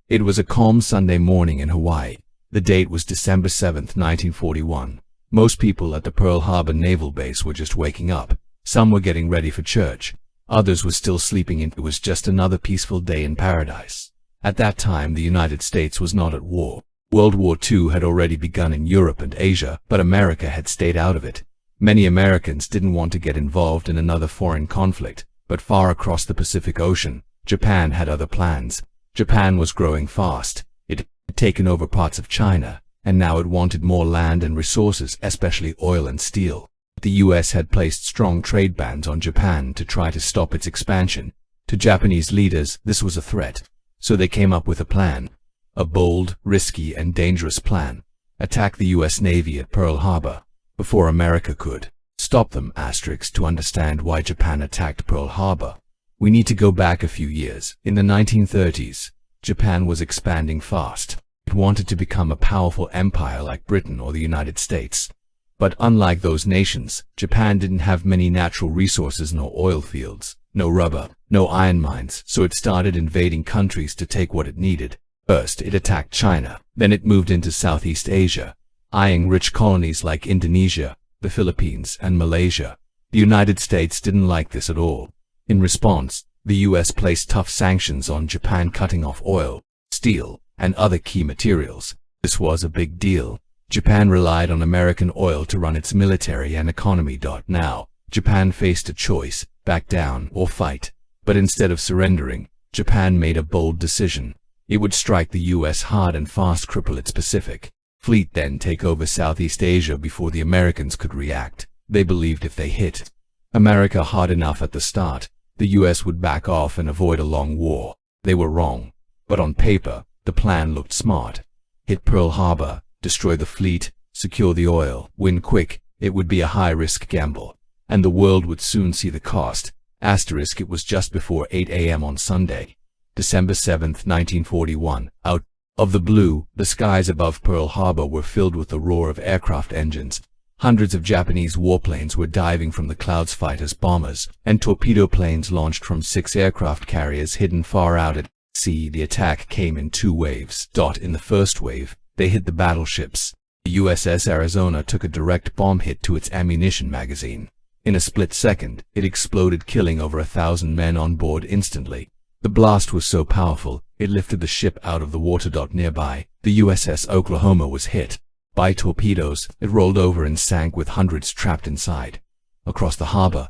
It was a calm Sunday morning in Hawaii. The date was December 7th, 1941. Most people at the Pearl Harbor Naval Base were just waking up. Some were getting ready for church. Others were still sleeping in. It was just another peaceful day in paradise. At that time, the United States was not at war. World War II had already begun in Europe and Asia, but America had stayed out of it. Many Americans didn't want to get involved in another foreign conflict, but far across the Pacific Ocean, Japan had other plans. Japan was growing fast. It had taken over parts of China, and now it wanted more land and resources, especially oil and steel. The US had placed strong trade bans on Japan to try to stop its expansion. To Japanese leaders, this was a threat. So they came up with a plan. A bold, risky, and dangerous plan. Attack the US Navy at Pearl Harbor before America could stop them. To understand why Japan attacked Pearl Harbor, we need to go back a few years. In the 1930s, Japan was expanding fast. It wanted to become a powerful empire like Britain or the United States. But unlike those nations, Japan didn't have many natural resources, no oil fields, no rubber, no iron mines, so it started invading countries to take what it needed. First, it attacked China. Then it moved into Southeast Asia, eyeing rich colonies like Indonesia, the Philippines, and Malaysia. The United States didn't like this at all. In response, the US placed tough sanctions on Japan, cutting off oil, steel, and other key materials. This was a big deal. Japan relied on American oil to run its military and economy. Now, Japan faced a choice: back down or fight. But instead of surrendering, Japan made a bold decision. It would strike the US hard and fast, cripple its Pacific Fleet, then take over Southeast Asia before the Americans could react. They believed if they hit America hard enough at the start, the US would back off and avoid a long war. They were wrong. But on paper, the plan looked smart. Hit Pearl Harbor, destroy the fleet, secure the oil, win quick. It would be a high-risk gamble, and the world would soon see the cost. It was just before 8 a.m. on Sunday, December 7th, 1941. Out of the blue, the skies above Pearl Harbor were filled with the roar of aircraft engines. Hundreds of Japanese warplanes were diving from the clouds. Fighters, bombers, and torpedo planes launched from 6 aircraft carriers hidden far out at sea. The attack came in 2 waves. In the first wave, they hit the battleships. The USS Arizona took a direct bomb hit to its ammunition magazine. In a split second, it exploded, killing over 1,000 men on board instantly. The blast was so powerful, it lifted the ship out of the water. Nearby, the USS Oklahoma was hit by torpedoes. It rolled over and sank with hundreds trapped inside. Across the harbor,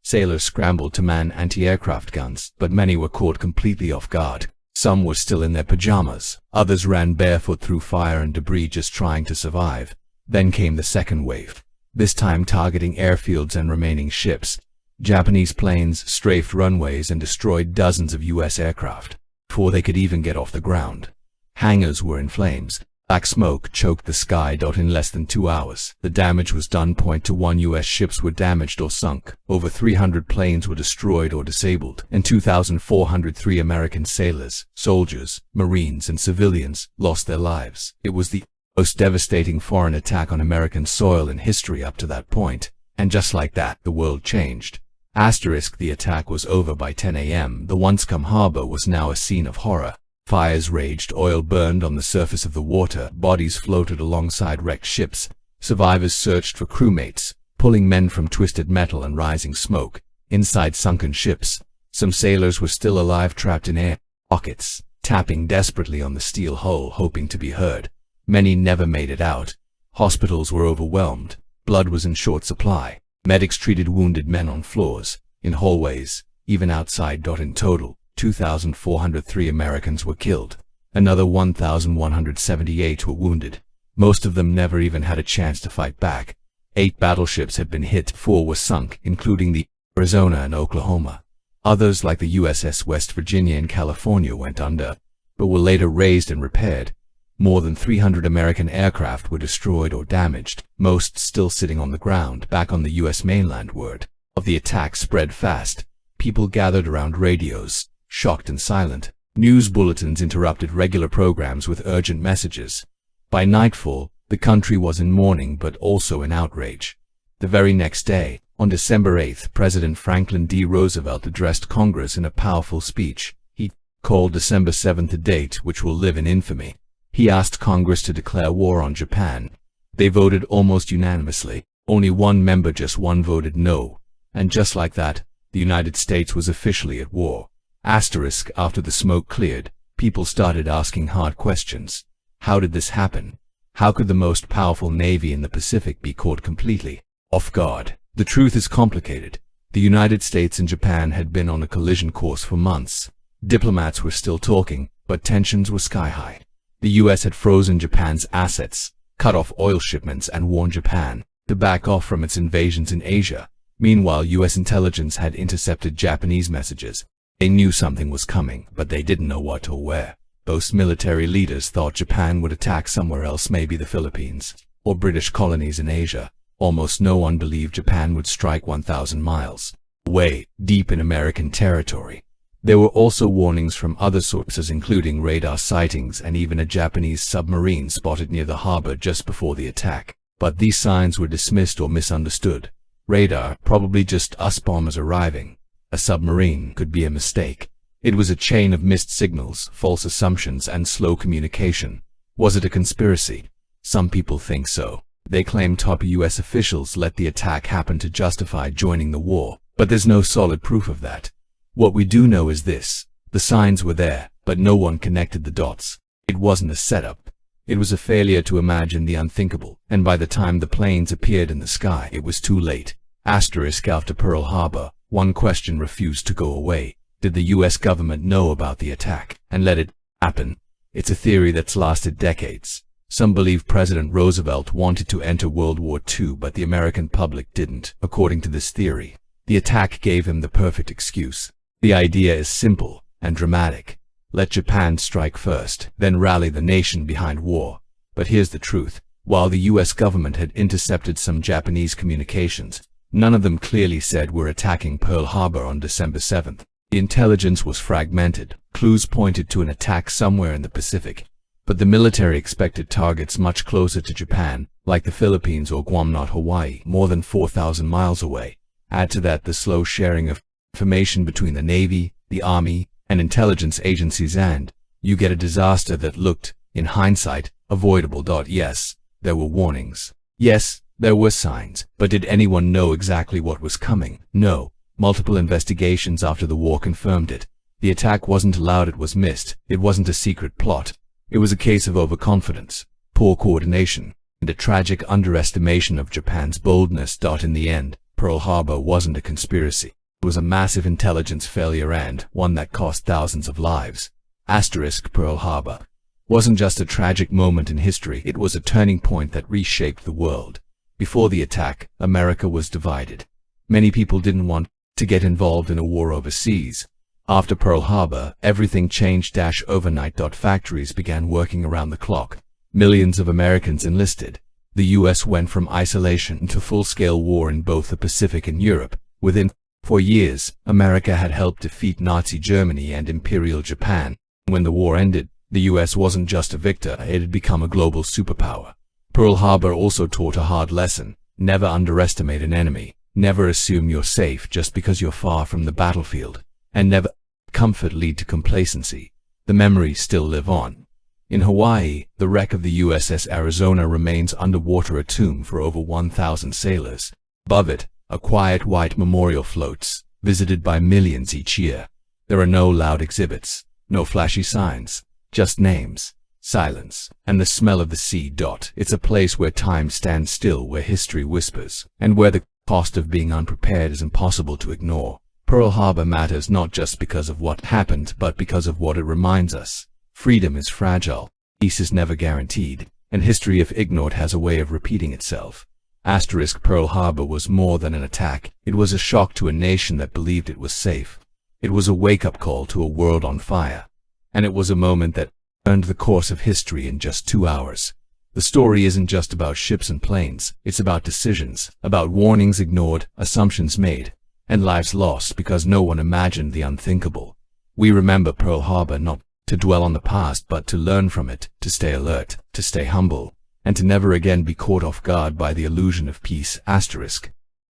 sailors scrambled to man anti-aircraft guns, but many were caught completely off guard. Some were still in their pajamas. Others ran barefoot through fire and debris, just trying to survive. Then came the second wave, this time targeting airfields and remaining ships. Japanese planes strafed runways and destroyed dozens of US aircraft before they could even get off the ground. Hangars were in flames. Black smoke choked the sky. In less than 2 hours, the damage was done. 1 US ships were damaged or sunk. Over 300 planes were destroyed or disabled, and 2,403 American sailors, soldiers, Marines, and civilians lost their lives. It was the most devastating foreign attack on American soil in history up to that point. And just like that, the world changed. The attack was over by 10 a.m. The once-calm harbor was now a scene of horror. Fires raged, oil burned on the surface of the water, bodies floated alongside wrecked ships. Survivors searched for crewmates, pulling men from twisted metal and rising smoke. Inside sunken ships, some sailors were still alive, trapped in air pockets, tapping desperately on the steel hull, hoping to be heard. Many never made it out. Hospitals were overwhelmed. Blood was in short supply. Medics treated wounded men on floors, in hallways, even outside. In total, 2,403 Americans were killed. Another 1,178 were wounded. Most of them never even had a chance to fight back. 8 battleships had been hit. 4 were sunk, including the Arizona and Oklahoma. Others, like the USS West Virginia in California, went under, but were later raised and repaired. More than 300 American aircraft were destroyed or damaged, most still sitting on the ground. Back on the US mainland, word of the attack spread fast. People gathered around radios, shocked and silent. News bulletins interrupted regular programs with urgent messages. By nightfall, the country was in mourning but also in outrage. The very next day, on December 8th, President Franklin D. Roosevelt addressed Congress in a powerful speech. He called December 7th a date which will live in infamy. He asked Congress to declare war on Japan. They voted almost unanimously. Only one member, just one, voted no. And just like that, the United States was officially at war. Asterisk, after the smoke cleared, people started asking hard questions. How did this happen? How could the most powerful navy in the Pacific be caught completely off guard? The truth is complicated. The United States and Japan had been on a collision course for months. Diplomats were still talking, but tensions were sky high. The US had frozen Japan's assets, cut off oil shipments, and warned Japan to back off from its invasions in Asia. Meanwhile, US intelligence had intercepted Japanese messages. They knew something was coming, but they didn't know what or where. Both military leaders thought Japan would attack somewhere else, maybe the Philippines or British colonies in Asia. Almost no one believed Japan would strike 1,000 miles away, deep in American territory. There were also warnings from other sources, including radar sightings and even a Japanese submarine spotted near the harbor just before the attack. But these signs were dismissed or misunderstood. Radar, probably just us bombers arriving. A submarine could be a mistake. It was a chain of missed signals, false assumptions, and slow communication. Was it a conspiracy? Some people think so. They claim top US officials let the attack happen to justify joining the war, but there's no solid proof of that. What we do know is this: the signs were there, but no one connected the dots. It wasn't a setup. It was a failure to imagine the unthinkable, and by the time the planes appeared in the sky, it was too late. Asterisk, after Pearl Harbor, one question refused to go away. Did the US government know about the attack and let it happen? It's a theory that's lasted decades. Some believe President Roosevelt wanted to enter World War II, but the American public didn't. According to this theory, the attack gave him the perfect excuse. The idea is simple and dramatic. Let Japan strike first, then rally the nation behind war. But here's the truth. While the US government had intercepted some Japanese communications, none of them clearly said we're attacking Pearl Harbor on December 7th. The intelligence was fragmented. Clues pointed to an attack somewhere in the Pacific, but the military expected targets much closer to Japan, like the Philippines or Guam, not Hawaii, more than 4,000 miles away. Add to that the slow sharing of information between the Navy, the Army, and intelligence agencies, and you get a disaster that looked, in hindsight, avoidable. Yes, there were warnings. Yes, there were signs, but did anyone know exactly what was coming? No. Multiple investigations after the war confirmed it. The attack wasn't allowed, it was missed. It wasn't a secret plot. It was a case of overconfidence, poor coordination, and a tragic underestimation of Japan's boldness. In the end, Pearl Harbor wasn't a conspiracy. It was a massive intelligence failure, and one that cost thousands of lives. Asterisk, Pearl Harbor wasn't just a tragic moment in history, it was a turning point that reshaped the world. Before the attack, America was divided. Many people didn't want to get involved in a war overseas. After Pearl Harbor, everything changed. Overnight. Factories began working around the clock. Millions of Americans enlisted. The US went from isolation to full-scale war in both the Pacific and Europe. Within 4 years, America had helped defeat Nazi Germany and Imperial Japan. When the war ended, the US wasn't just a victor, it had become a global superpower. Pearl Harbor also taught a hard lesson: never underestimate an enemy. Never assume you're safe just because you're far from the battlefield. And never let comfort lead to complacency. The memories still live on. In Hawaii, the wreck of the USS Arizona remains underwater, a tomb for over 1,000 sailors. Above it, a quiet white memorial floats, visited by millions each year. There are no loud exhibits, no flashy signs, just names, silence, and the smell of the sea. It's a place where time stands still, where history whispers, and where the cost of being unprepared is impossible to ignore. Pearl Harbor matters not just because of what happened, but because of what it reminds us. Freedom is fragile, peace is never guaranteed, and history, if ignored, has a way of repeating itself. Asterisk, Pearl Harbor was more than an attack. It was a shock to a nation that believed it was safe. It was a wake-up call to a world on fire. And it was a moment that turned the course of history in just 2 hours. The story isn't just about ships and planes, it's about decisions, about warnings ignored, assumptions made, and lives lost because no one imagined the unthinkable. We remember Pearl Harbor not to dwell on the past, but to learn from it, to stay alert, to stay humble, and to never again be caught off guard by the illusion of peace. Asterisk.